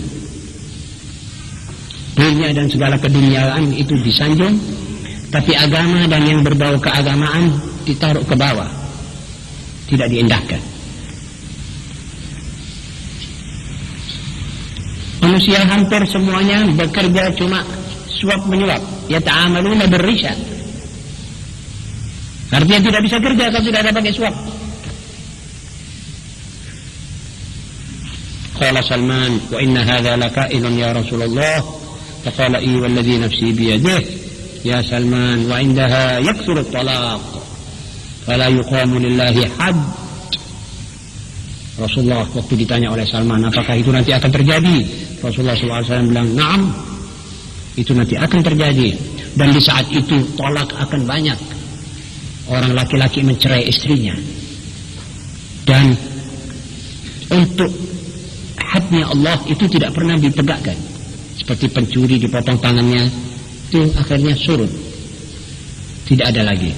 Dunia dan segala keduniaan itu disanjung, tapi agama dan yang berbau keagamaan ditaruh ke bawah, tidak diindahkan. Manusia hampir semuanya bekerja cuma suap menyuap. Yata'amaluna birrisha. Artinya tidak bisa kerja kalau tidak ada pakai suap. Qala Salman, wa inna hadha lakainun ya Rasulullah. Faqala i walladhi nafsi biyadih. Ya Salman, wa indaha yaksuru at-talaq. Fala yuqamu lillahi hadd. Rasulullah waktu ditanya oleh Salman, apakah itu nanti akan terjadi? Rasulullah SAW bilang, na'am, itu nanti akan terjadi. Dan di saat itu tolak akan banyak. Orang laki-laki mencerai istrinya. Dan untuk hadnya Allah itu tidak pernah ditegakkan. Seperti pencuri dipotong tangannya, itu akhirnya surut. Tidak ada lagi.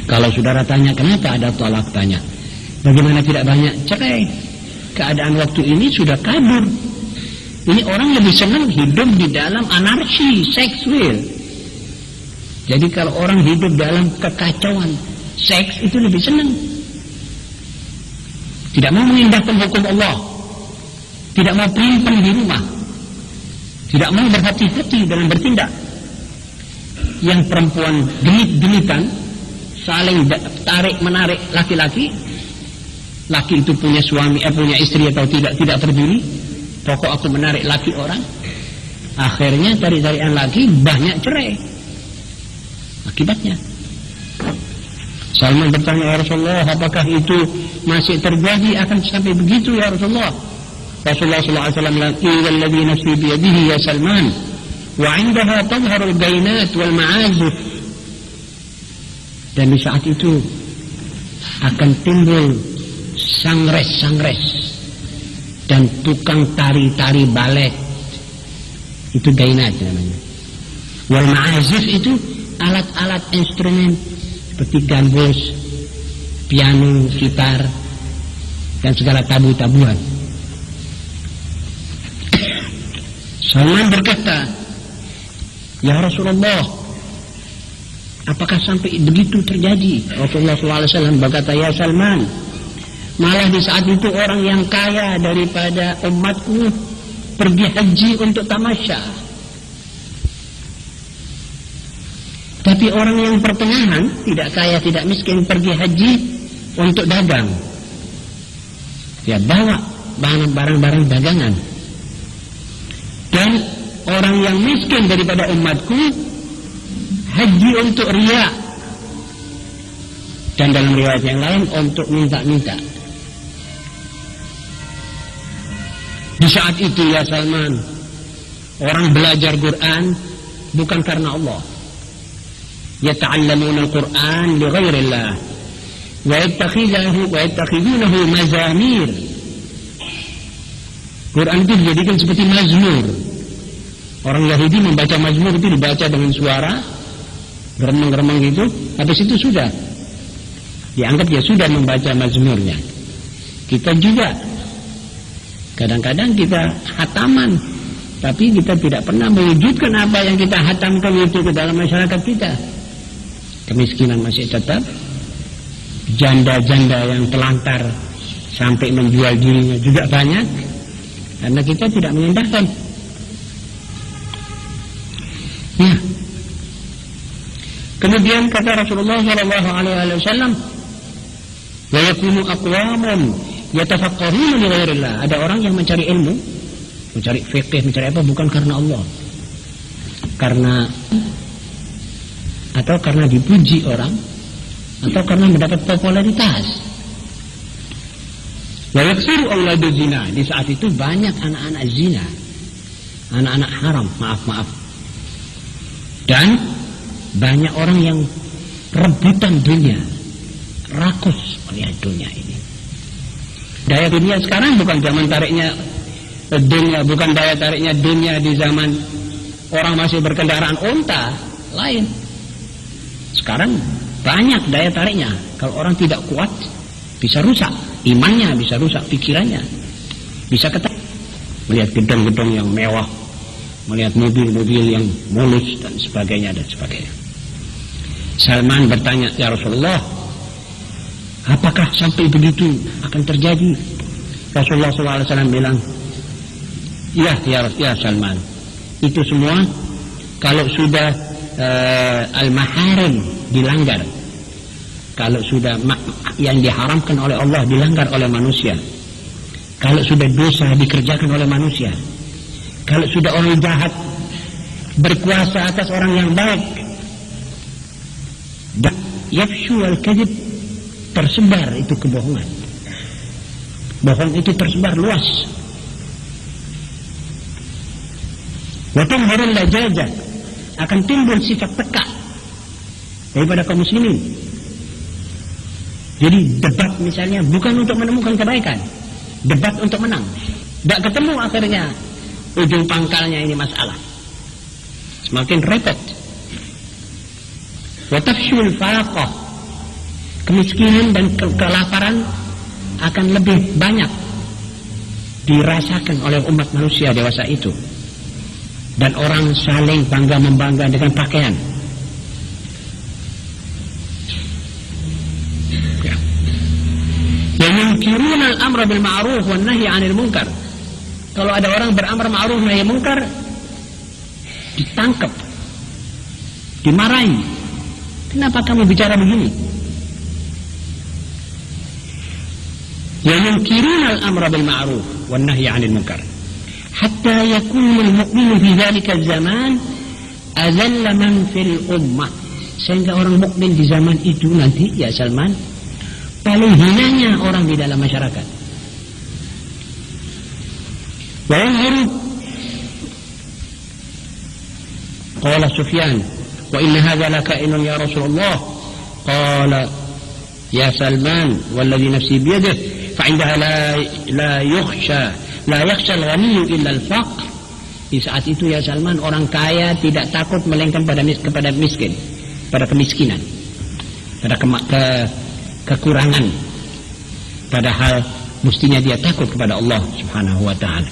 Kalau saudara tanya kenapa ada tolak banyak, bagaimana tidak banyak cerai? Keadaan waktu ini sudah kabur. Ini orang lebih senang hidup di dalam anarki seksual. Jadi kalau orang hidup dalam kekacauan seks itu lebih senang. Tidak mau mengindahkan hukum Allah, tidak mau pelin-pelan di rumah, tidak mau berhati-hati dalam bertindak. Yang perempuan genit-genitan, saling tarik menarik laki-laki. Laki itu punya suami, punya istri atau tidak peduli. Pokok aku menarik laki orang. Akhirnya tarik-tarikan laki banyak cerai. Akibatnya Salman bertanya, ya Rasulullah, apakah itu masih terjadi, akan sampai begitu ya Rasulullah? Rasulullah SAW bilang, "Idzal ladzi nafsi biyadihi ya Salman, wa 'indaha tadhharu al-bainat wal ma'azif." Dan di saat itu akan timbul sangres-sangres dan tukang tari-tari balet. Itu gainat namanya. Wal ma'azif itu alat-alat instrumen seperti gambus, piano, gitar, dan segala tabu-tabuan. Salman berkata, ya Rasulullah, apakah sampai begitu terjadi? Rasulullah SAW berkata, ya Salman, malah di saat itu orang yang kaya daripada umatku pergi haji untuk tamasya. Tapi orang yang pertengahan, tidak kaya, tidak miskin, pergi haji untuk dagang. Dia bawa barang-barang dagangan. Dan orang yang miskin daripada umatku haji untuk riya. Dan dalam riwayat yang lain untuk minta-minta. Di saat itu ya Salman, orang belajar Quran bukan karena Allah. Yata'allamuna al-Quran li ghairillah wa yattakhidunahu mazamir. Quran itu dijadikan seperti mazmur. Orang Yahudi membaca mazmur itu dibaca dengan suara geremeng-geremeng gitu, habis itu sudah dianggap dia sudah membaca mazmurnya. Kita juga kadang-kadang kita hataman, tapi kita tidak pernah mewujudkan apa yang kita hatamkan itu ke dalam masyarakat kita. Kemiskinan masih tetap, janda-janda yang telantar sampai menjual dirinya juga banyak, karena kita tidak mengindahkan. Ya. Kemudian kata Rasulullah SAW, wa yakunu aqwamun yatafaqqahuna li ghairillah. Ada orang yang mencari ilmu, mencari fikih, mencari apa bukan karena Allah, atau karena dipuji orang, atau karena mendapat popularitas. Wa yaksiru auladuz zina. Di saat itu banyak anak-anak zina, anak-anak haram, maaf. Dan banyak orang yang rebutan dunia, rakus melihat dunia ini. Daya dunia sekarang bukan zaman tariknya dunia, bukan daya tariknya dunia di zaman orang masih berkendaraan unta, lain. Sekarang banyak daya tariknya. Kalau orang tidak kuat, bisa rusak imannya, bisa rusak pikirannya, bisa melihat gedung-gedung yang mewah, melihat mobil-mobil yang mulus dan sebagainya. Salman bertanya, ya Rasulullah, apakah sampai begitu akan terjadi? Rasulullah SAW bilang, ya Salman, itu semua kalau sudah al-maharim dilanggar, kalau sudah yang diharamkan oleh Allah dilanggar oleh manusia, kalau sudah dosa dikerjakan oleh manusia, kalau sudah orang jahat berkuasa atas orang yang baik, dan yafshu al-kadhib, tersebar itu kebohongan, bohong itu tersebar luas. Wa tamharul lajajah, akan timbul sifat peka daripada kaum muslimin. Jadi debat misalnya bukan untuk menemukan kebaikan, debat untuk menang. Tidak ketemu akhirnya ujung pangkalnya ini masalah, semakin repot. Wa tafshul faqah, kemiskinan dan kelaparan akan lebih banyak dirasakan oleh umat manusia dewasa itu. Dan orang saling bangga-membangga dengan pakaian. Yang yungkiruna al-amra bil ma'ruf wan nahyi 'anil munkar. Kalau ada orang beramar ma'ruf nahi munkar, ditangkap, dimarahi. Kenapa kamu bicara begini? Yang yungkiruna al-amra bil ma'ruf wan nahyi 'anil munkar. Hatta yakunul mu'minu fi dzalika zaman azalla man fil ummah, Sehingga orang mukmin di zaman itu nanti, ya Salman, paling hinanya orang di dalam masyarakat. Wahai qala Sufyan, wa inna hadha lakainun ya Rasulullah. Qala ya Salman, walladhi nafsi biyadihi, fa indaha la yakhsha al-ghani illa al-faqr. Di saat itu ya Salman, orang kaya tidak takut melainkan kepada miskin, pada kemiskinan, pada kekurangan. Padahal mestinya dia takut kepada Allah Subhanahu wa ta'ala.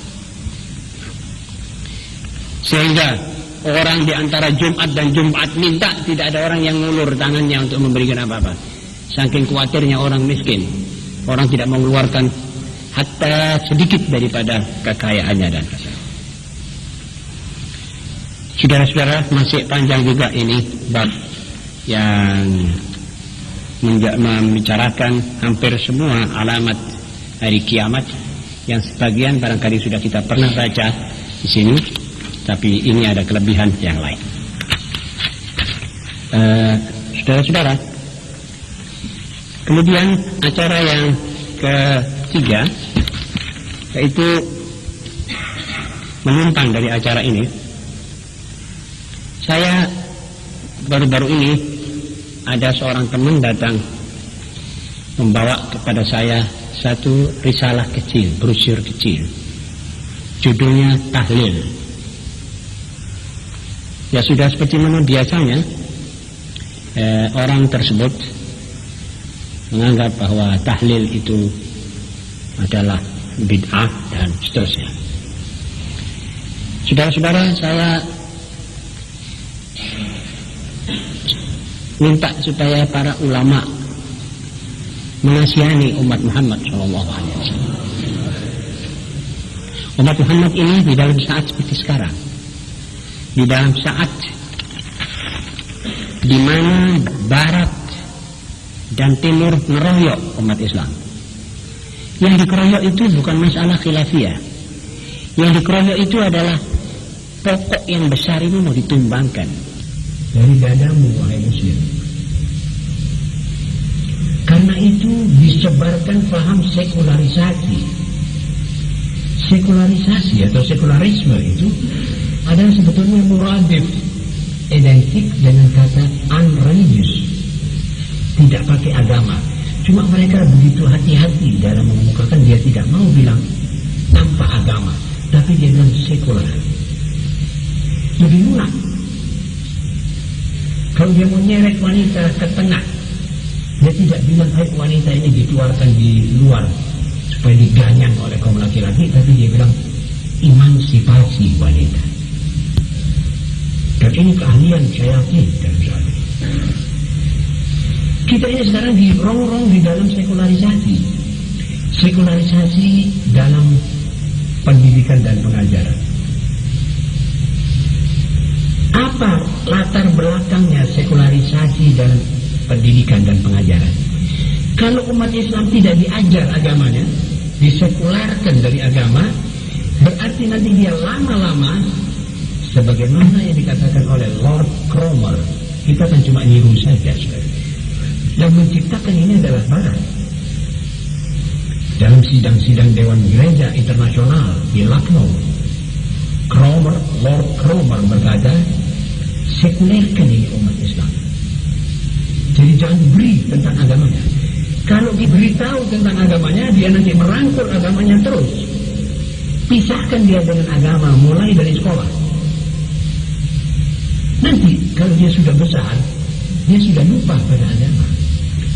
Sehingga orang di antara Jumat dan Jumat minta, tidak ada orang yang ngulur tangannya untuk memberikan apa-apa. Saking khawatirnya orang miskin, orang tidak mengeluarkan hatta sedikit daripada kekayaannya dan saudara-saudara, masih panjang juga ini bab yang membicarakan hampir semua alamat hari kiamat, yang sebagian barangkali sudah kita pernah baca di sini, tapi ini ada kelebihan yang lain. Saudara-saudara, kemudian acara yang ketiga, yaitu menumpang dari acara ini. Saya baru-baru ini ada seorang teman datang membawa kepada saya satu risalah kecil, brosur kecil, judulnya Tahlil. Ya sudah seperti mana biasanya orang tersebut menganggap bahwa tahlil itu adalah bid'ah dan seterusnya. Saudara-saudara, saya minta supaya para ulama menasihani umat Muhammad SAW. Umat Muhammad ini di dalam saat seperti sekarang, di dalam saat di mana Barat dan Timur ngeroyok umat Islam. Yang dikeroyok itu bukan masalah khilafiyah. Yang dikeroyok itu adalah pokok yang besar ini mau ditumbangkan dari dadamu, wahai muslim. Karena itu disebarkan paham sekularisasi. Sekularisasi atau sekularisme itu adalah sebetulnya muradif, identik dengan kata unreligious, tidak pakai agama. Cuma mereka begitu hati-hati dalam mengemukakan, dia tidak mau bilang tanpa agama, tapi dia bilang sekular, lebih lunak. Kalau dia mau nyeret wanita ke tengah, dia tidak bilang hai wanita ini dikeluarkan di luar supaya diganyang oleh kaum laki-laki, tapi dia bilang emansipasi wanita. Dan ini keahlian syaitan dan zalim. Kita ini sekarang dirongrong di dalam sekularisasi. Sekularisasi dalam pendidikan dan pengajaran. Apa latar belakangnya sekularisasi dalam pendidikan dan pengajaran? Kalau umat Islam tidak diajar agamanya, disekularkan dari agama, berarti nanti dia lama-lama, sebagaimana yang dikatakan oleh Lord Cromer, kita kan cuma niru saja. Yang menciptakan ini adalah Barat. Dalam sidang-sidang Dewan Gereja Internasional di Lucknow, Lord Cromer berkata, sekulerkan ini umat Islam. Jadi jangan beri tentang agamanya. Kalau diberitahu tentang agamanya, dia nanti merangkul agamanya terus. Pisahkan dia dengan agama mulai dari sekolah. Nanti kalau dia sudah besar, dia sudah lupa pada agama.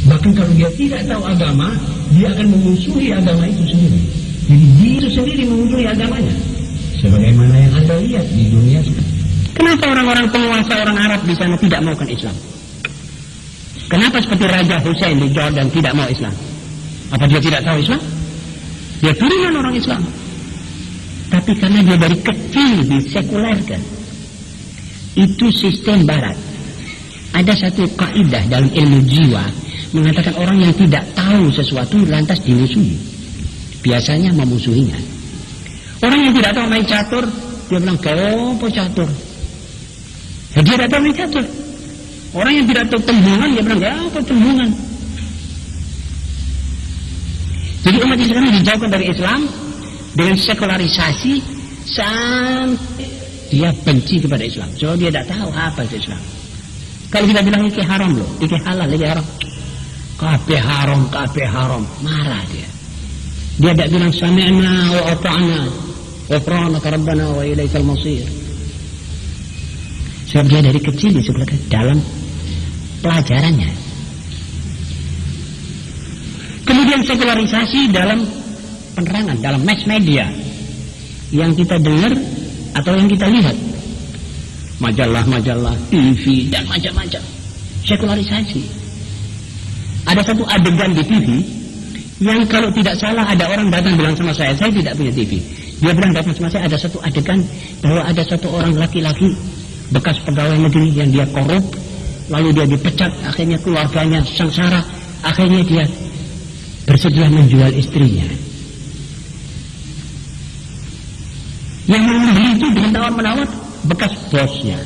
Bahkan kalau dia tidak tahu agama, dia akan memusuhi agama itu sendiri. Jadi dia itu sendiri memusuhi agamanya. Sebagaimana yang Anda lihat di dunia sekarang. Kenapa orang-orang penguasa orang Arab di sana tidak maukan Islam? Kenapa seperti Raja Hussein di Jordan tidak mau Islam? Apa dia tidak tahu Islam? Dia turunan orang Islam. Tapi karena dia dari kecil disekulerkan. Itu sistem Barat. Ada satu kaidah dalam ilmu jiwa mengatakan orang yang tidak tahu sesuatu lantas dimusuhi. Biasanya memusuhinya. Orang yang tidak tahu main catur, dia bilang, "Kenapa catur?" Dia tidak tahu main catur. Orang yang tidak tahu tembungan, dia bilang, ya apa tembungan? Jadi umat Islam dijauhkan dari Islam dengan sekularisasi sampai dia benci kepada Islam. So dia tidak tahu apa itu Islam. Kalau kita bilang ini haram loh, ini halal, ini haram. Kabeh haram, marah dia. Dia tidak bilang sami'na wa ata'na wa ghufranaka rabbana wa ilaikal masir. Sebab dia dari kecil disebutkan dalam pelajarannya. Kemudian sekularisasi dalam penerangan, dalam mass media yang kita dengar atau yang kita lihat, majalah-majalah, TV dan macam-macam. Sekularisasi. Ada satu adegan di TV yang kalau tidak salah ada orang datang bilang sama saya tidak punya TV. Dia bilang datang sama saya, ada satu adegan bahwa ada satu orang laki-laki bekas pegawai negeri yang dia korup, lalu dia dipecat, akhirnya keluarganya sengsara, akhirnya dia bersedia menjual istrinya. Yang membeli itu dengan tawar-menawar bekas bosnya.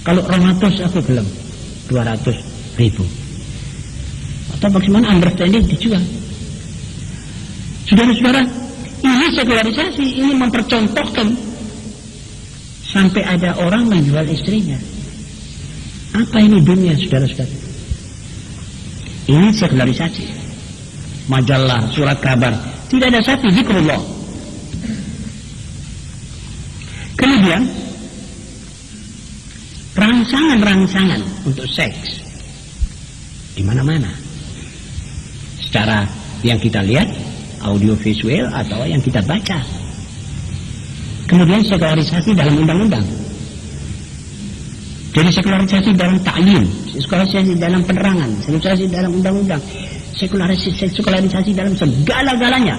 Kalau 200 aku belum, 200.000. Atau bagaimana understanding dijual. Saudara-saudara, ini sekularisasi, ini mempercontohkan sampai ada orang menjual istrinya. Apa ini dunia, saudara-saudara? Ini sekularisasi. Majalah, surat kabar, tidak ada satu zikrullah. Kemudian rangsangan-rangsangan untuk seks di mana-mana. Secara yang kita lihat, audio visual atau yang kita baca. Kemudian sekularisasi dalam undang-undang. Jadi sekularisasi dalam ta'lim, sekularisasi dalam penerangan, sekularisasi dalam undang-undang, sekularisasi dalam segala-galanya.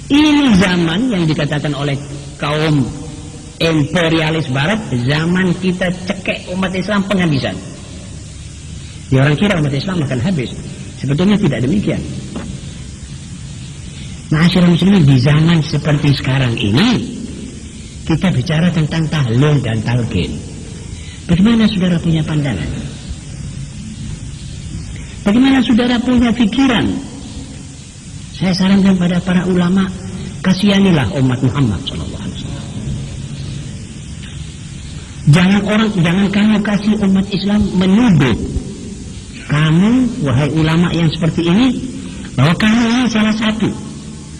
Ini zaman yang dikatakan oleh kaum imperialis barat, zaman kita cekek umat Islam penghabisan. Ya, orang kira umat Islam akan habis. Sebetulnya tidak demikian. Ma'asyiral muslimin, di zaman seperti sekarang ini kita bicara tentang tahlil dan talqin. Bagaimana saudara punya pandangan? Bagaimana saudara punya pikiran? Saya sarankan pada para ulama, kasihanilah umat Muhammad SAW. Jangan kamu kasih umat Islam menuduh kamu, wahai ulama yang seperti ini, bahwa kamu ini salah satu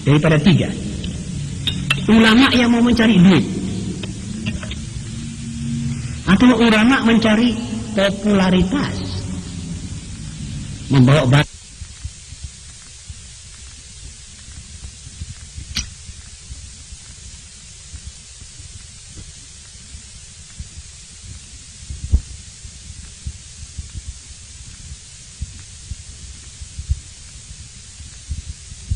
daripada 3 ulama yang mau mencari duit, atau ulama mencari popularitas, membawa